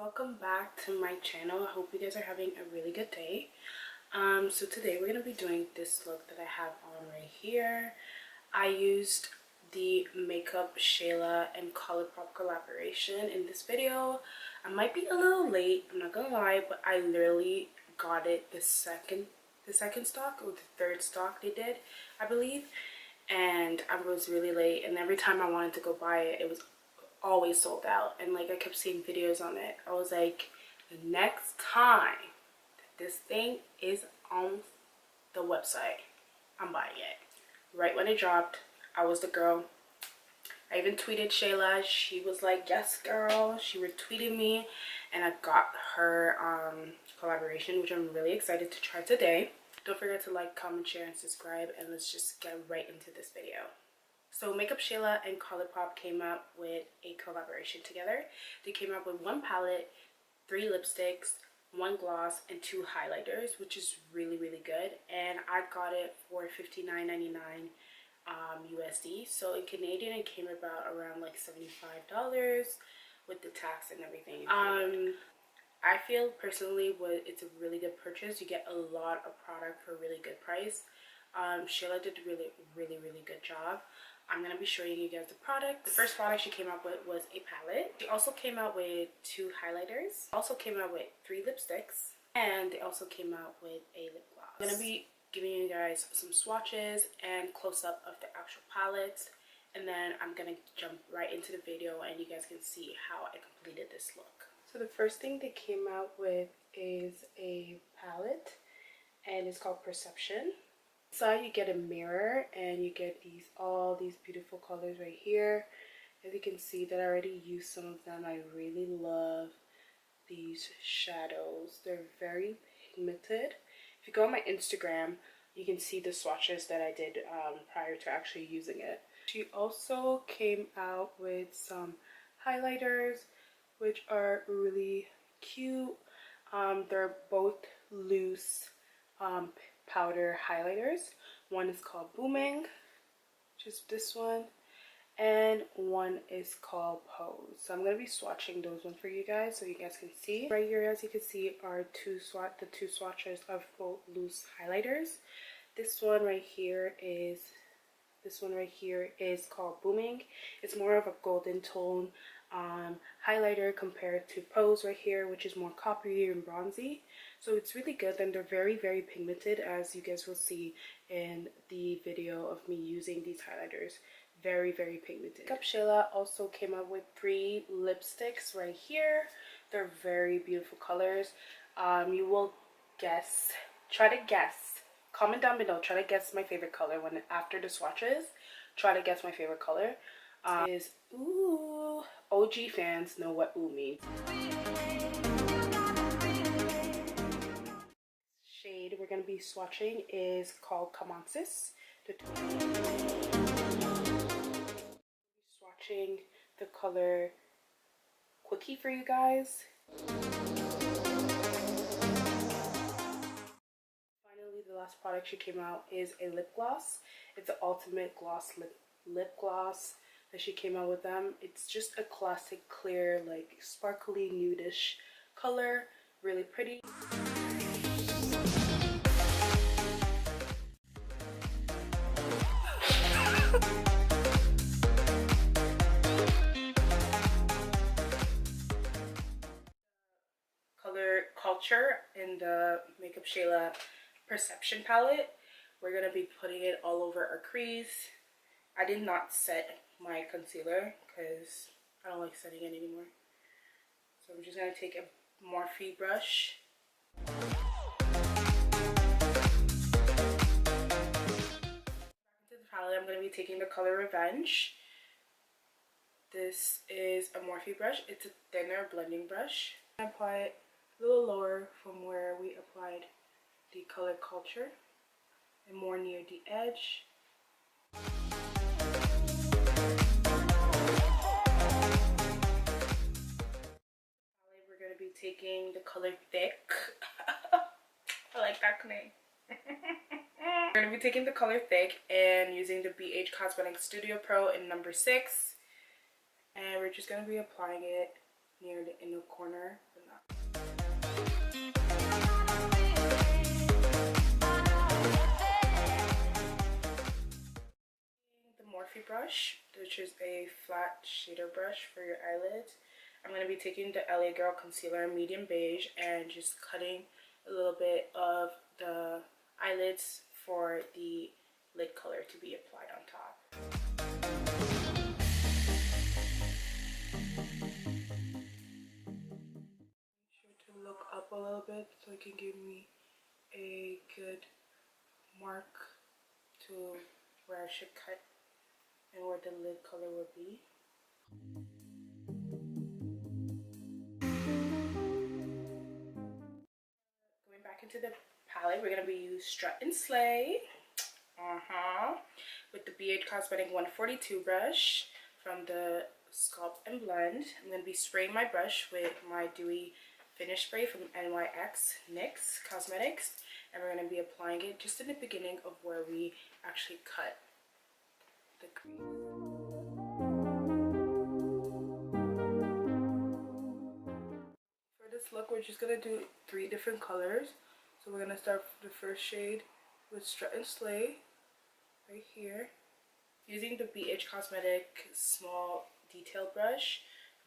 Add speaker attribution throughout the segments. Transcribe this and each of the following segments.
Speaker 1: welcome back to my channel. I hope you guys are having a really good day. So today we're going to be doing this look that I have on right here. I used the Makeup Shayla and Collab collaboration in this video. I might be a little late, I'm not gonna lie, but I literally got it the second stock or the third stock they did, I believe, and I was really late, and every time I wanted to go buy it, it was always sold out. And like I kept seeing videos on it, I was like, the next time that this thing is on the website, I'm buying it. Right when it dropped, I was the girl. I even tweeted Shayla. She was like, yes girl. She retweeted me and I got her collaboration, which I'm really excited to try today. Don't forget to like, comment, share, and subscribe, and let's just get right into this video. So Makeup Shayla and Collab came out with a collaboration together. They came out with one palette, 3 lipsticks, 1 gloss, and 2 highlighters, which is really good. And I got it for $59.99 USD. So in Canadian it came about around like $75 with the tax and everything. I feel personally it's a really good purchase. You get a lot of product for a really good price. Shayla did a really good job. I'm going to be showing you guys the product. The first product she came out with was a palette. She also came out with 2 highlighters. Also came out with 3 lipsticks. And they also came out with a lip gloss. I'm going to be giving you guys some swatches and close-up of the actual palette. And then I'm going to jump right into the video and you guys can see how I completed this look. So the first thing they came out with is a palette. And it's called Perception. Inside you get a mirror and you get all these beautiful colors right here. As you can see that I already used some of them. I really love these shadows. They're very pigmented. If you go on my Instagram, you can see the swatches that I did prior to actually using it. She also came out with some highlighters, which are really cute. They're both loose powder highlighters. One is called Boomin, which is this one, and one is called Pose. So I'm going to be swatching those ones for you guys so you guys can see. Right here, as you can see, are the two swatches of both loose highlighters. This one right here is called Boomin. It's more of a golden tone highlighter compared to Pose right here, which is more coppery and bronzy. So it's really good, and they're very pigmented, as you guys will see in the video of me using these highlighters. Very pigmented. Makeup Shayla also came up with 3 lipsticks right here. They're very beautiful colors. You will try to guess, comment down below, try to guess my favorite color after the swatches. Try to guess my favorite color. Is ooh, OG fans know what ooh means. Shade we're going to be swatching is called Camonsis. Swatching the color Quickie for you guys. Finally, the last product she came out is a lip gloss. It's the ultimate gloss lip gloss that she came out with them. It's just a classic clear, like sparkly nudish color, really pretty. Color Culture in the Makeup Shayla Perception palette. We're gonna be putting it all over our crease. I did not set my concealer because I don't like setting it anymore. So I'm just gonna take a Morphe brush. Into the palette, I'm gonna be taking the color Revenge. This is a Morphe brush. It's a thinner blending brush. I apply it a little lower from where we applied the Color Culture and more near the edge. We're going to be taking the color Thick. I like that name. We're going to be taking the color Thick and using the Beige Cosmetics Studio Pro in number 6. And we're just going to be applying it near the inner corner, but not. The Morphe brush, which is a flat shader brush for your eyelids. I'm going to be taking the LA Girl Concealer Medium Beige and just cutting a little bit of the eyelids for the lid color to be applied on top. Make sure to look up a little bit so it can give me a good mark to where I should cut and where the lid color will be. Going back into the palette, we're going to be using Strut and Slay. With the BH Cosmetic 142 brush from the Sculpt and Blend. I'm going to be spraying my brush with my Dewy Finish Spray from NYX Cosmetics. And we're going to be applying it just in the beginning of where we actually cut the crease. For this look, we're just going to do 3 different colors. So we're going to start the first shade with Strut and Slay right here. Using the BH Cosmetic small detail brush,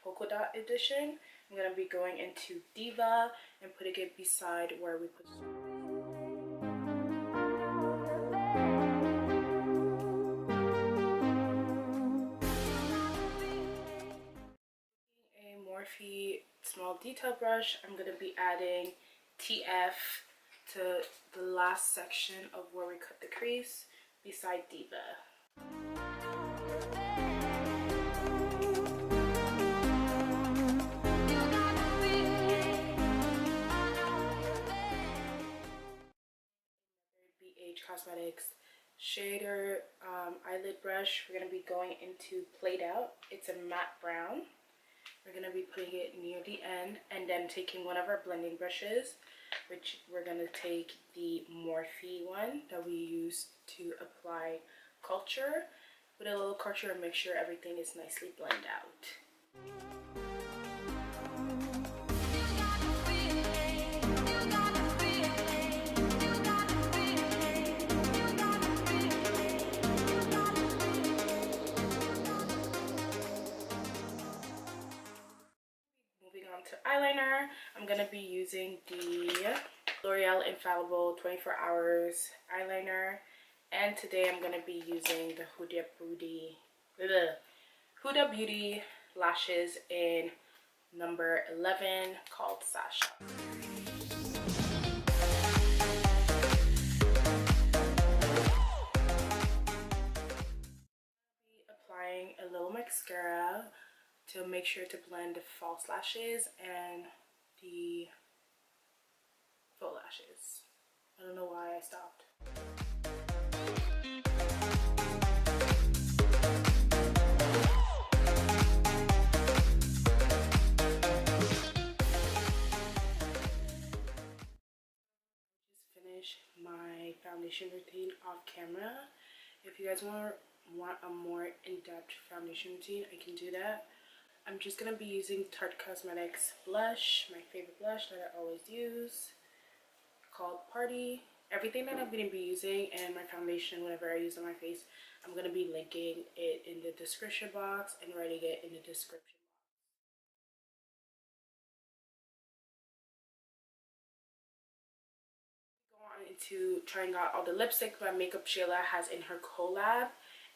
Speaker 1: polka dot edition, I'm going to be going into Diva and putting it beside where we put a Morphe small detail brush. I'm going to be adding TF to the last section of where we cut the crease beside Diva. BH Cosmetics shader eyelid brush. We're going to be going into Played Out. It's a matte brown. We're going to be putting it near the end and then taking one of our blending brushes, which we're going to take the Morphe one that we use to apply culture. With a little culture and make sure everything is nicely blended out. Moving on to eyeliner, I'm going to be using the L'Oreal Infallible 24 Hours eyeliner. And today I'm going to be using the Huda Beauty lashes in number 11 called Sasha. I'll be applying a little mascara to make sure to blend the false lashes and the faux lashes. I don't know why I stopped. Finish my foundation routine off camera. If you guys want a more in-depth foundation routine, I can do that. I'm just gonna be using Tarte Cosmetics blush, my favorite blush that I always use, called Partyyyy. Everything that I'm gonna be using and my foundation, whenever I use on my face, I'm gonna be linking it in the description box and writing it in the description. Into trying out all the lipstick that Makeup Shayla has in her collab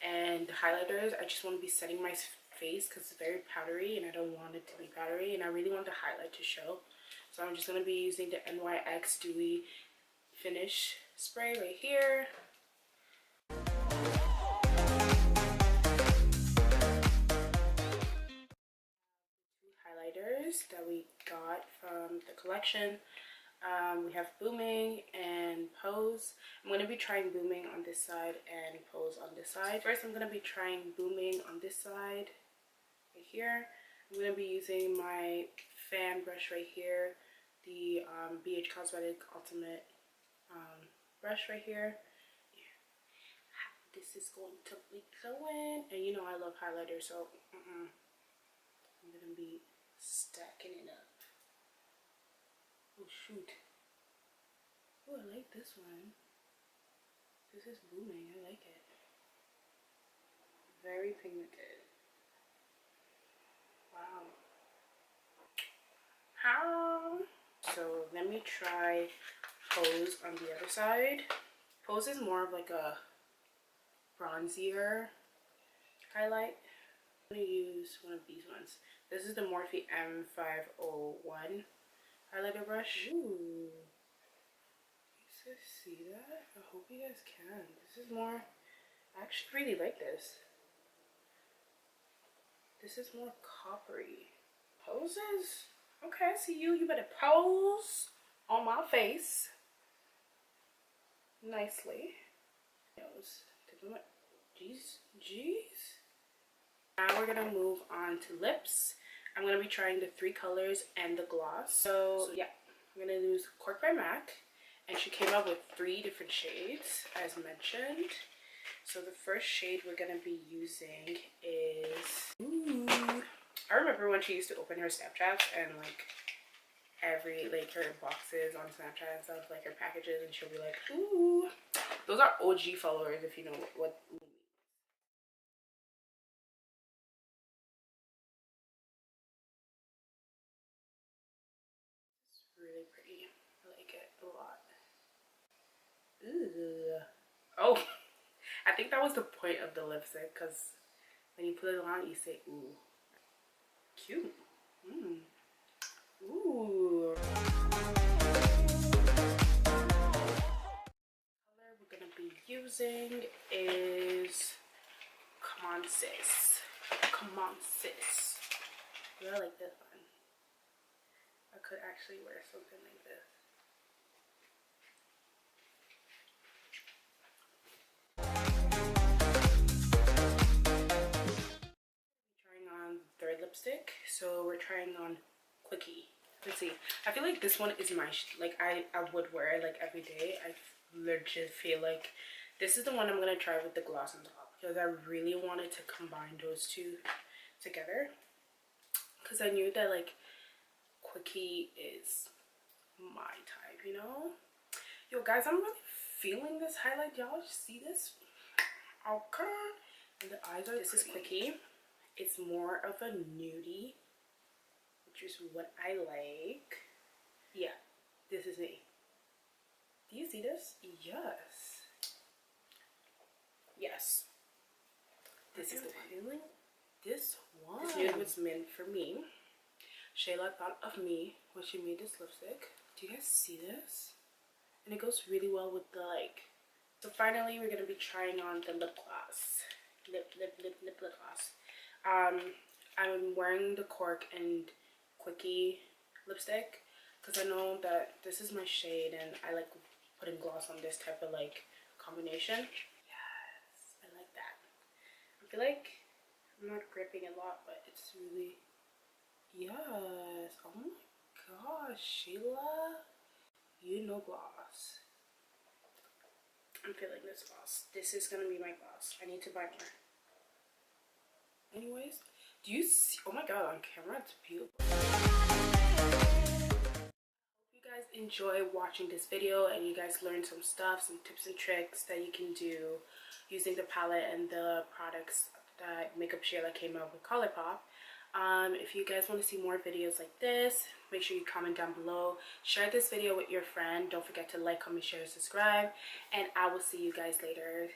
Speaker 1: and the highlighters. I just want to be setting my face because it's very powdery and I don't want it to be powdery and I really want the highlight to show. So I'm just going to be using the NYX Dewy Finish Spray right here. Two highlighters that we got from the collection. We have Boomin and Pose. I'm going to be trying Boomin on this side and Pose on this side. First, I'm going to be trying Boomin on this side, right here. I'm going to be using my fan brush right here, the BH Cosmetic Ultimate brush right here. Yeah. This is going to be going. And you know I love highlighter, so I'm going to be stepping. shoot. Oh, I like this one. This is Boomin. I like it. Very pigmented. Wow. How? So let me try Pose on the other side. Pose is more of like a bronzier highlight. I'm gonna use one of these ones. This is the Morphe M501 highlighter brush. Ooh. You guys see that? I hope you guys can. This is more, I actually really like this. This is more coppery. Poses? Okay, I see you. You better pose on my face nicely. Nose. Jeez. Now we're gonna move on to lips. I'm gonna be trying the 3 colors and the gloss. So yeah, I'm gonna use Cork by MAC, and she came up with 3 different shades as mentioned. So the first shade we're gonna be using is, ooh, I remember when she used to open her Snapchat and like every like her boxes on Snapchat and stuff, like her packages, and she'll be like, ooh. Those are OG followers if you know what ooh means. It's really pretty. I like it a lot. Ooh. Oh, I think that was the point of the lipstick, because when you put it on, you say ooh. Cute. Ooh. Color we're gonna be using is Come On Sis. Come On Sis. Yeah, I like this one. I could actually wear something like this. Trying on third lipstick, so we're trying on Quickie. Let's see. I feel like this one is my like I would wear it like every day. I legit feel like this is the one I'm gonna try with the gloss on top, because I really wanted to combine those two together, because I knew that like Quickie is my type, you know. Yo guys, I'm really feeling this highlight. Y'all see this? Okay. And the eyes are, this is Quickie. It's more of a nudie, which is what I like. Yeah, this is me. Do you see this? Yes. Yes. This is the one. This one. This nude was meant for me. Shayla thought of me when she made this lipstick. Do you guys see this? And it goes really well with the like. So finally, we're gonna be trying on the lip gloss. Lip gloss. I'm wearing the Cork and Quickie lipstick because I know that this is my shade and I like putting gloss on this type of like combination. Yes, I like that. I feel like I'm not gripping a lot, but it's really, yes. Oh my gosh, Shayla, you know gloss. I'm feeling this gloss. This is gonna be my gloss. I need to buy more. Anyways, do you see? Oh my god, on camera it's beautiful. Hope you guys enjoy watching this video and you guys learned some stuff, some tips and tricks that you can do using the palette and the products that Makeup Shayla came up with Collab. If you guys want to see more videos like this, make sure you comment down below. Share this video with your friend. Don't forget to like, comment, share, subscribe, and I will see you guys later.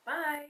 Speaker 1: Bye.